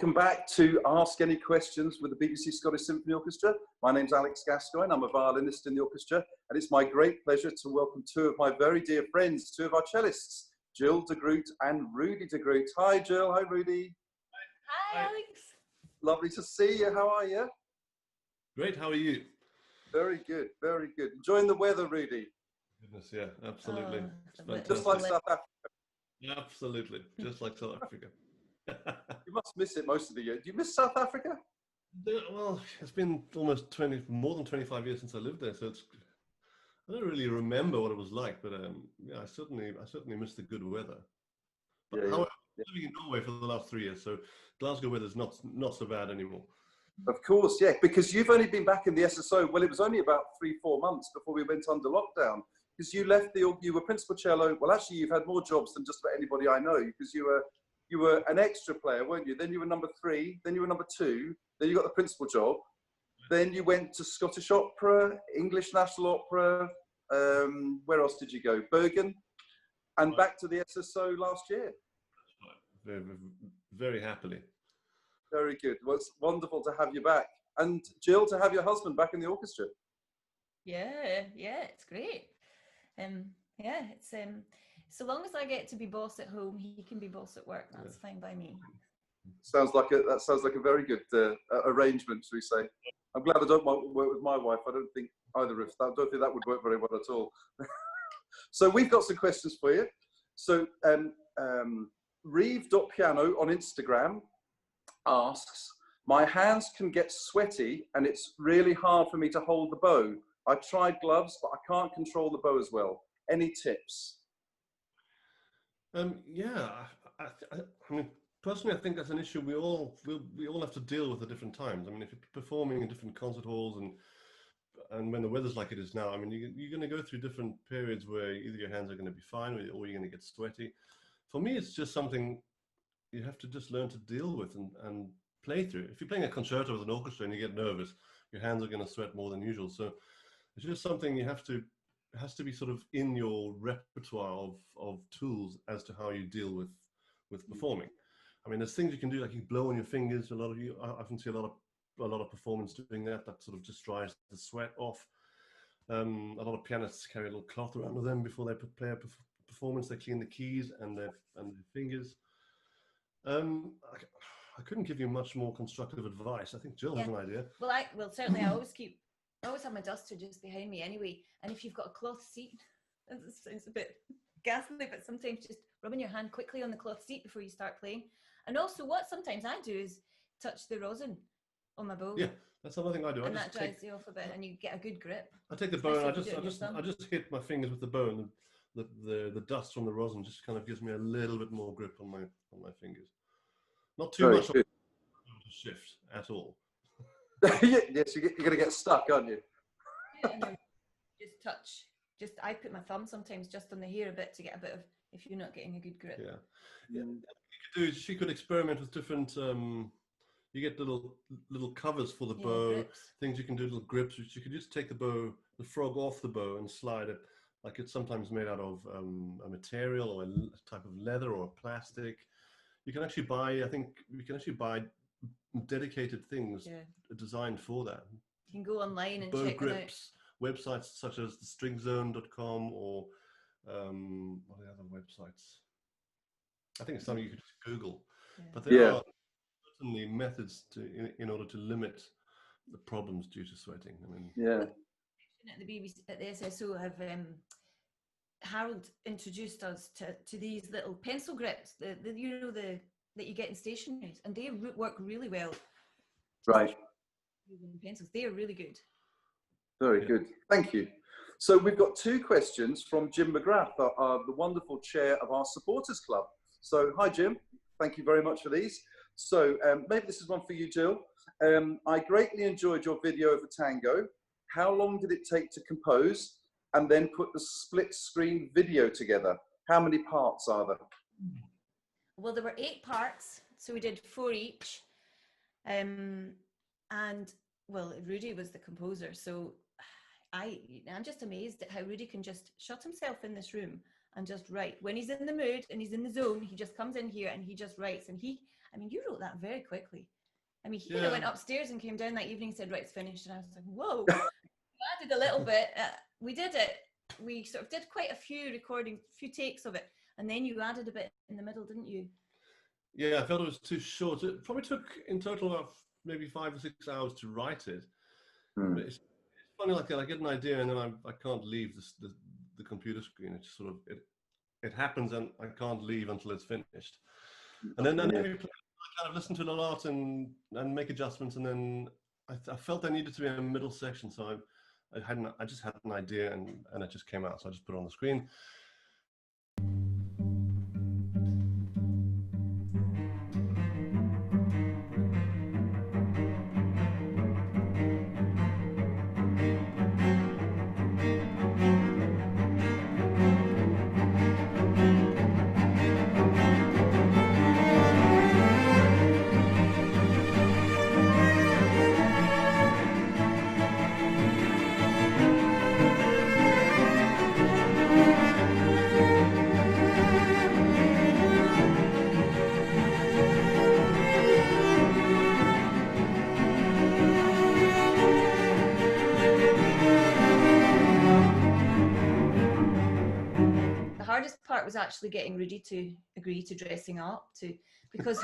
Welcome back to Ask Any Questions with the BBC Scottish Symphony Orchestra. My name's Alex Gascoine. I'm a violinist in the orchestra, and it's my great pleasure to welcome two of my very dear friends, two of our cellists, Jill de Groote and Rudi de Groote. Hi, Jill. Hi, Rudi. Hi, Alex. Lovely to see you. How are you? Great. How are you? Very good. Very good. Enjoying the weather, Rudi? Goodness, yeah, absolutely. Just like South Africa. Absolutely, just like South Africa. You must miss it most of the year. Do you miss South Africa? Well, it's been almost more than 25 years since I lived there, so I don't really remember what it was like, but yeah, I certainly miss the good weather. But however, living in Norway for the last 3 years, so Glasgow weather's not so bad anymore. Of course, yeah, because you've only been back in the SSO. Well, it was only about 3-4 months before we went under lockdown. Because you left you were principal cello. Well, actually, you've had more jobs than just about anybody I know. Because you were an extra player, weren't you? Then you were number 3. Then you were number 2. Then you got the principal job. Then you went to Scottish Opera, English National Opera. Where else did you go? Bergen, and back to the SSO last year. Very, very happily. Very good. Well, it's wonderful to have you back, and Jill, to have your husband back in the orchestra. Yeah, it's great. Yeah, it's so long as I get to be boss at home, he can be boss at work. That's fine by me. That sounds like a very good arrangement, shall we say? I'm glad I don't work with my wife. I don't think either of I don't think that would work very well at all. So we've got some questions for you. So Reeve.piano on Instagram asks, my hands can get sweaty and it's really hard for me to hold the bow. I tried gloves, but I can't control the bow as well. Any tips? Yeah, I mean, personally, I think that's an issue we all have to deal with at different times. I mean, if you're performing in different concert halls and when the weather's like it is now, I mean, you're going to go through different periods where either your hands are going to be fine or you're going to get sweaty. For me, it's just something you have to just learn to deal with and play through. If you're playing a concerto with an orchestra and you get nervous, your hands are going to sweat more than usual. So it's just something it has to be sort of in your repertoire of tools as to how you deal with performing. I mean, there's things you can do, like you blow on your fingers. A lot of you, I often see a lot of performance doing that. That sort of just dries the sweat off. A lot of pianists carry a little cloth around with them before they play a performance. They clean the keys and their fingers. I couldn't give you much more constructive advice. I think Jill has an idea. Well, certainly I always have my duster just behind me anyway. And if you've got a cloth seat, it's a bit ghastly, but sometimes just rubbing your hand quickly on the cloth seat before you start playing. And also what sometimes I do is touch the rosin on my bow. Yeah, that's another thing I do. And that dries you off a bit and you get a good grip. I take the bow and I just hit my fingers with the bow, and the dust from the rosin just kind of gives me a little bit more grip on my fingers. Not too much to shift at all. Yes, you're going to get stuck, aren't you? Just touch. I put my thumb sometimes just on the hair a bit to get a bit of, if you're not getting a good grip. Yeah. She could experiment with different. You get little covers for the bow. Grips. Things you can do, little grips, which you could just take the frog off the bow and slide it. Like it's sometimes made out of a material or a type of leather or plastic. You can actually buy dedicated things designed for that. You can go online and bow check grips, websites such as thestringzone.com or what are the other websites? I think it's something you could just Google. Yeah. But there are certainly methods in order to limit the problems due to sweating. I mean, at the BBC, at the SSO, have Harold introduced us to these little pencil grips, that you get in stationeries, and they work really well. Right. Pencils, they are really good. Very good. Thank you. So we've got 2 questions from Jim McGrath, the wonderful chair of our supporters club. So hi, Jim. Thank you very much for these. So maybe this is one for you, Jill. I greatly enjoyed your video of the tango. How long did it take to compose and then put the split screen video together? How many parts are there? Well, there were 8 parts, so we did 4 each. And well, Rudi was the composer, so I'm just amazed at how Rudi can just shut himself in this room and just write. When he's in the mood and he's in the zone, he just comes in here and he just writes. And I mean, you wrote that very quickly. I mean, he kind of went upstairs and came down that evening and said, right, it's finished. And I was like, whoa, I added a little bit. We did it. We sort of did quite a few recordings, a few takes of it. And then you added a bit in the middle, didn't you? Yeah, I felt it was too short. It probably took in total about maybe 5 or 6 hours to write it. But it's funny, like I get an idea and then I can't leave the computer screen. It just sort of, it happens and I can't leave until it's finished. And then we play, I kind of listen to it a lot and make adjustments. And then I felt there needed to be a middle section. So I just had an idea and it just came out. So I just put it on the screen. Was actually getting Rudi to agree to dressing up because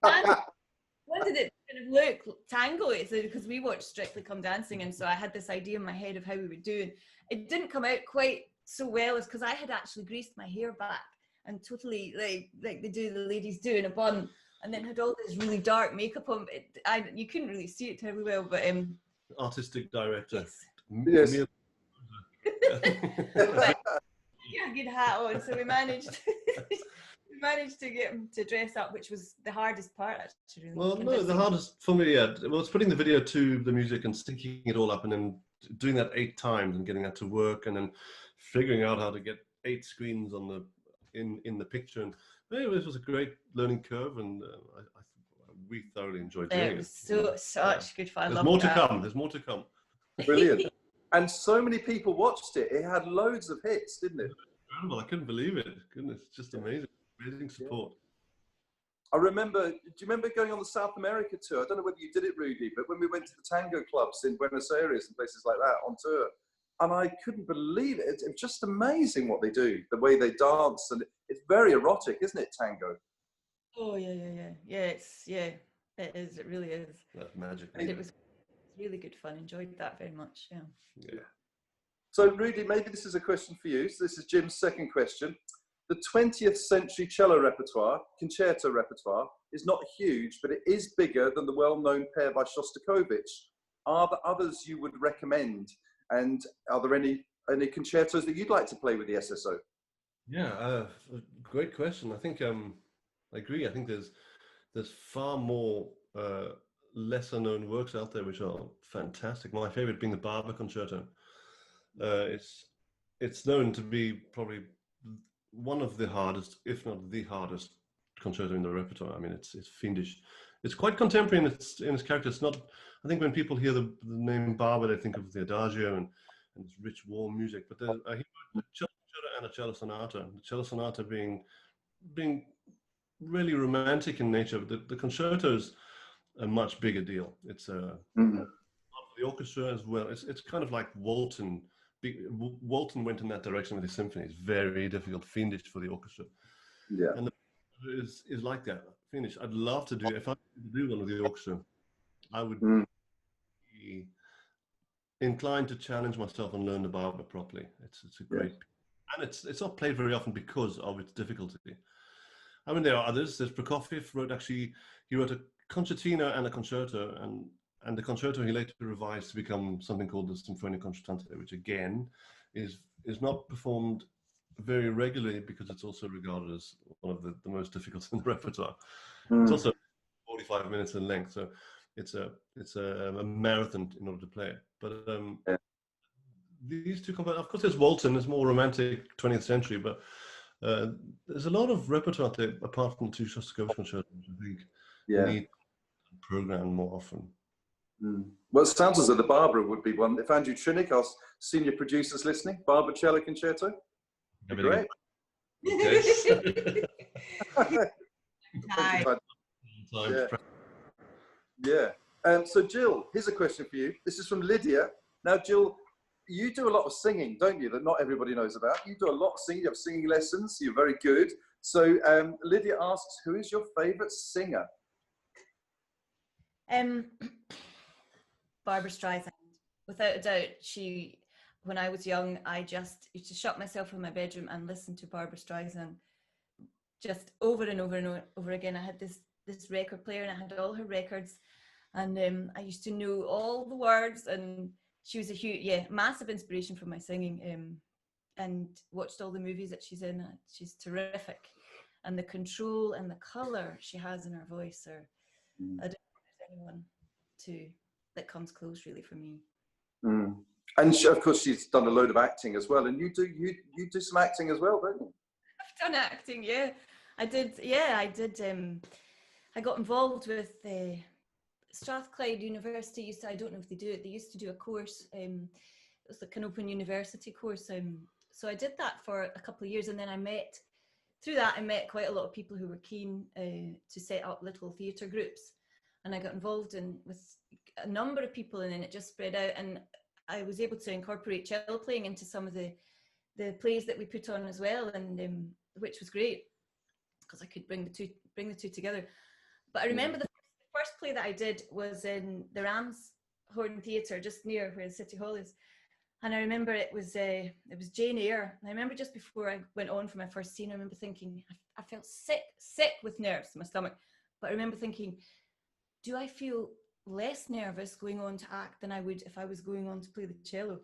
when did it kind of look tango? It's because we watched Strictly Come Dancing, and so I had this idea in my head of how we would do, and it didn't come out quite so well as because I had actually greased my hair back and totally like they do, the ladies do in a bun, and then had all this really dark makeup on. You couldn't really see it terribly well, but artistic director. Yes. But, yeah, good hat on, so we managed to get him to dress up, which was the hardest part actually. Well, no, the hardest for me, was putting the video to the music and syncing it all up, and then doing that 8 times and getting that to work, and then figuring out how to get 8 screens on in the picture. And anyway, it was a great learning curve, and we thoroughly enjoyed doing it. It was such good fun. There's more to come. There's more to come. Brilliant. And so many people watched it. It had loads of hits, didn't it? Incredible. I couldn't believe it. Goodness, just amazing. Amazing support. I remember, do you remember going on the South America tour? I don't know whether you did it, Rudi, but when we went to the tango clubs in Buenos Aires and places like that on tour, and I couldn't believe it. It's just amazing what they do, the way they dance, and it's very erotic, isn't it, tango? Oh, yeah. It is. It really is. That's magic. And it was really good fun. Enjoyed that very much. Yeah. So, Rudi, maybe this is a question for you. So this is Jim's second question. The 20th century cello repertoire, concerto repertoire, is not huge, but it is bigger than the well-known pair by Shostakovich. Are there others you would recommend? And are there any concertos that you'd like to play with the SSO? Yeah, great question. I think I agree. I think there's far more lesser known works out there which are fantastic. My favorite being the Barber Concerto. It's known to be probably one of the hardest, if not the hardest, concerto in the repertoire. I mean, it's fiendish. It's quite contemporary in its character. It's not. I think when people hear the name Barber, they think of the Adagio and it's rich, warm music. But there's a cello concerto and a cello sonata. The cello sonata being really romantic in nature. But the concerto's a much bigger deal. It's for the orchestra as well. It's kind of like Walton. Walton went in that direction with his symphony. It's very difficult, fiendish for the orchestra. Yeah, and is like that. Fiendish. I'd love to do. If I could do one with the orchestra, I would be inclined to challenge myself and learn the Barber properly. It's a great, and it's not played very often because of its difficulty. I mean, there are others. There's Prokofiev he wrote a concertina and a concerto, and the concerto he later revised to become something called the Symphonia Concertante, which again is not performed very regularly because it's also regarded as one of the most difficult in the repertoire. It's also 45 minutes in length, so it's a marathon in order to play it. But these two, of course, there's Walton, there's more romantic 20th century, but there's a lot of repertoire there apart from the 2 Shostakovich concertos, I think need programmed more often. Well, it sounds as though the Barber would be one. If Andrew Trinick, our senior producer's listening, Barber Cello Concerto. Great. time. Yeah. So Jill, here's a question for you. This is from Lydia. Now, Jill, you do a lot of singing, don't you, that not everybody knows about? You do a lot of singing. You have singing lessons. You're very good. So Lydia asks, who is your favourite singer? Barbara Streisand. Without a doubt, when I was young, I just used to shut myself in my bedroom and listen to Barbara Streisand just over and over and over again. I had this record player and I had all her records, and I used to know all the words, and she was a huge, massive inspiration for my singing, and watched all the movies that she's in. She's terrific. And the control and the colour she has in her voice I don't know if there's anyone that comes close really for me. And of course she's done a load of acting as well, and you do some acting as well, don't you? I've done acting, yeah. I did. I got involved with Strathclyde University. I don't know if they do it. They used to do a course. It was like an open university course. So I did that for a couple of years, and then I met quite a lot of people who were keen to set up little theatre groups, and I got involved with a number of people, and then it just spread out, and I was able to incorporate cello playing into some of the plays that we put on as well, and which was great because I could bring the two together. But I remember the first play that I did was in the Ramshorn Theatre just near where the City Hall is, and I remember it was Jane Eyre. And I remember just before I went on for my first scene, I remember thinking I felt sick with nerves in my stomach, but I remember thinking, do I feel less nervous going on to act than I would if I was going on to play the cello?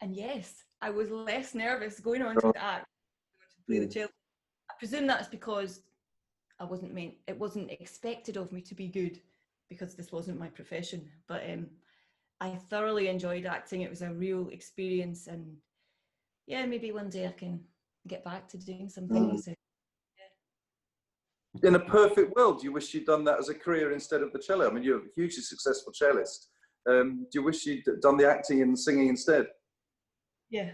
And yes, I was less nervous going on to act to play the cello. I presume that's because it wasn't expected of me to be good, because this wasn't my profession. But I thoroughly enjoyed acting. It was a real experience, and yeah, maybe one day I can get back to doing some things. In a perfect world, do you wish you'd done that as a career instead of the cello? I mean, you're a hugely successful cellist. Do you wish you'd done the acting and singing instead? Yeah,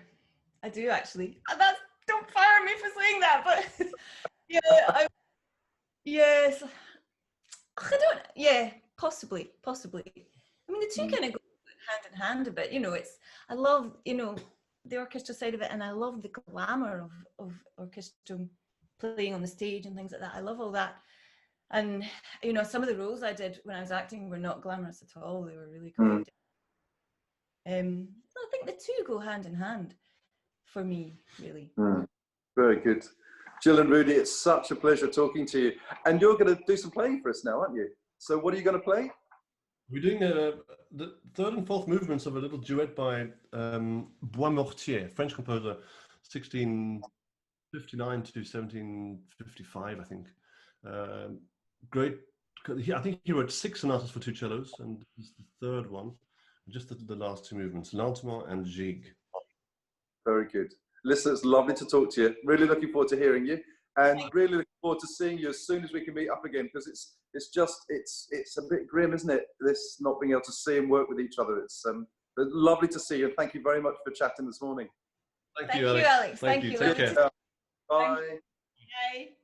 I do actually. Don't fire me for saying that, but yes, possibly. I mean, the two kind of go hand in hand a bit. I love, the orchestra side of it, and I love the glamour of orchestra playing on the stage and things like that. I love all that. And, some of the roles I did when I was acting were not glamorous at all. They were really cool. I think the two go hand in hand for me, really. Very good. Jill and Rudi, it's such a pleasure talking to you. And you're going to do some playing for us now, aren't you? So what are you going to play? We're doing the third and fourth movements of a little duet by Boismortier, French composer, 1659 to 1755, I think. Great. I think he wrote 6 sonatas for 2 cellos, and this is the third one. Just the last 2 movements, lentement and gigue. Very good. Listen, it's lovely to talk to you. Really looking forward to hearing you, and really looking forward to seeing you as soon as we can meet up again, because it's a bit grim, isn't it? This not being able to see and work with each other. It's lovely to see you, and thank you very much for chatting this morning. Thank you, Alex. Thank you. Take care. Bye. Bye.